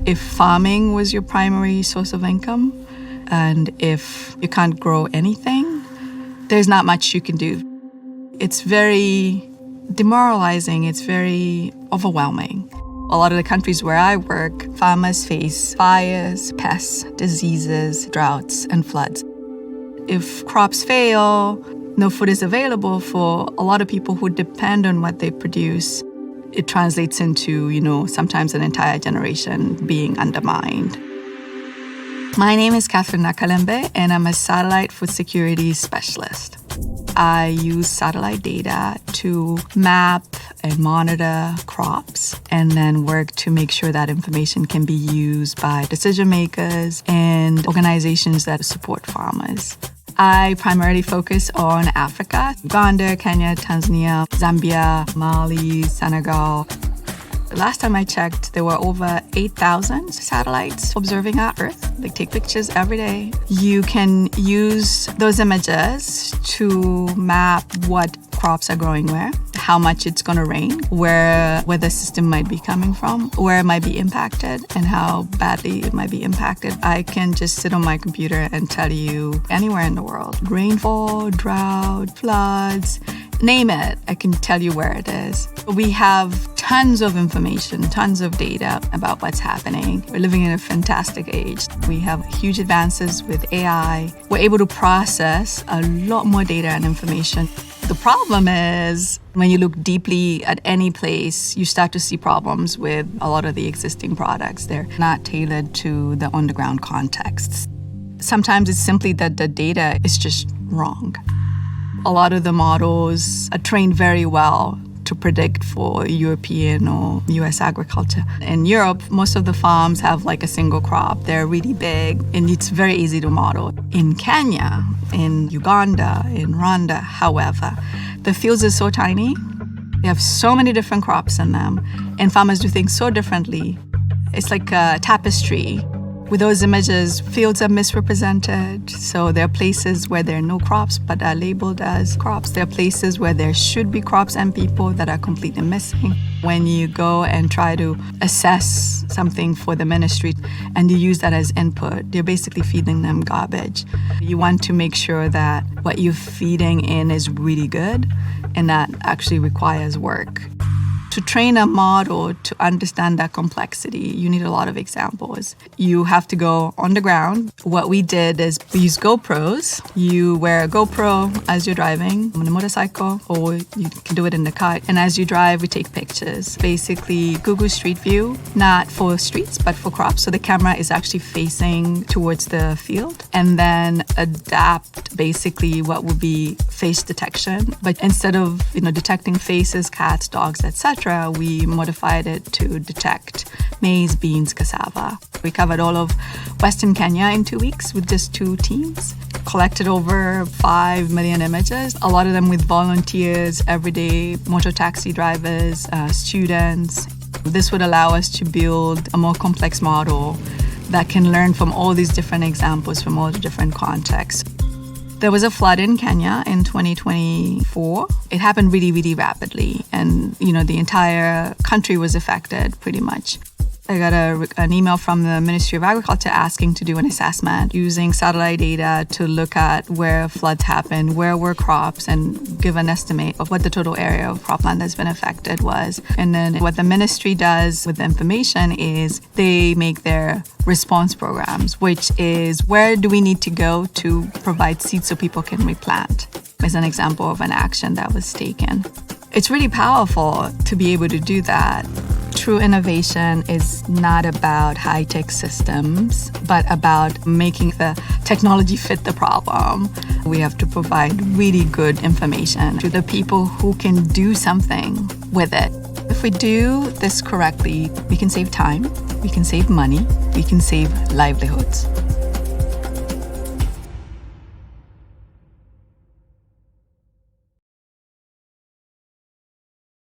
If farming was your primary source of income, and if you can't grow anything, there's not much you can do. It's very demoralizing. It's very overwhelming. A lot of the countries where I work, farmers face fires, pests, diseases, droughts, and floods. If crops fail, no food is available for a lot of people who depend on what they produce. It translates into, sometimes an entire generation being undermined. My name is Catherine Nakalembe, and I'm a satellite food security specialist. I use satellite data to map and monitor crops and then work to make sure that information can be used by decision makers and organizations that support farmers. I primarily focus on Africa: Uganda, Kenya, Tanzania, Zambia, Mali, Senegal. Last time I checked, there were over 8,000 satellites observing our Earth. They take pictures every day. You can use those images to map what crops are growing where, how much it's going to rain, where the system might be coming from, where it might be impacted, and how badly it might be impacted. I can just sit on my computer and tell you anywhere in the world. Rainfall, drought, floods, name it, I can tell you where it is. We have tons of information, tons of data about what's happening. We're living in a fantastic age. We have huge advances with AI. We're able to process a lot more data and information. The problem is when you look deeply at any place, you start to see problems with a lot of the existing products. They're not tailored to the on-the-ground contexts. Sometimes it's simply that the data is just wrong. A lot of the models are trained very well to predict for European or US agriculture. In Europe, most of the farms have like a single crop. They're really big and it's very easy to model. In Kenya, in Uganda, in Rwanda, however, the fields are so tiny. They have so many different crops in them and farmers do things so differently. It's like a tapestry. With those images, fields are misrepresented. So there are places where there are no crops but are labeled as crops. There are places where there should be crops and people that are completely missing. When you go and try to assess something for the ministry and you use that as input, you're basically feeding them garbage. You want to make sure that what you're feeding in is really good, and that actually requires work. To train a model to understand that complexity, you need a lot of examples. You have to go on the ground. What we did is we use GoPros. You wear a GoPro as you're driving on a motorcycle, or you can do it in the car. And as you drive, we take pictures. Basically, Google Street View, not for streets, but for crops. So the camera is actually facing towards the field. And then adapt basically what would be face detection. But instead of detecting faces, cats, dogs, etc., we modified it to detect maize, beans, cassava. We covered all of Western Kenya in 2 weeks with just 2 teams. Collected over 5 million images, a lot of them with volunteers, everyday motor taxi drivers, students. This would allow us to build a more complex model that can learn from all these different examples from all the different contexts. There was a flood in Kenya in 2024. It happened really, really rapidly. And, the entire country was affected pretty much. I got an email from the Ministry of Agriculture asking to do an assessment using satellite data to look at where floods happened, where were crops, and give an estimate of what the total area of cropland that's been affected was. And then what the ministry does with the information is they make their response programs, which is where do we need to go to provide seeds so people can replant, as an example of an action that was taken. It's really powerful to be able to do that. True innovation is not about high-tech systems, but about making the technology fit the problem. We have to provide really good information to the people who can do something with it. If we do this correctly, we can save time, we can save money, we can save livelihoods.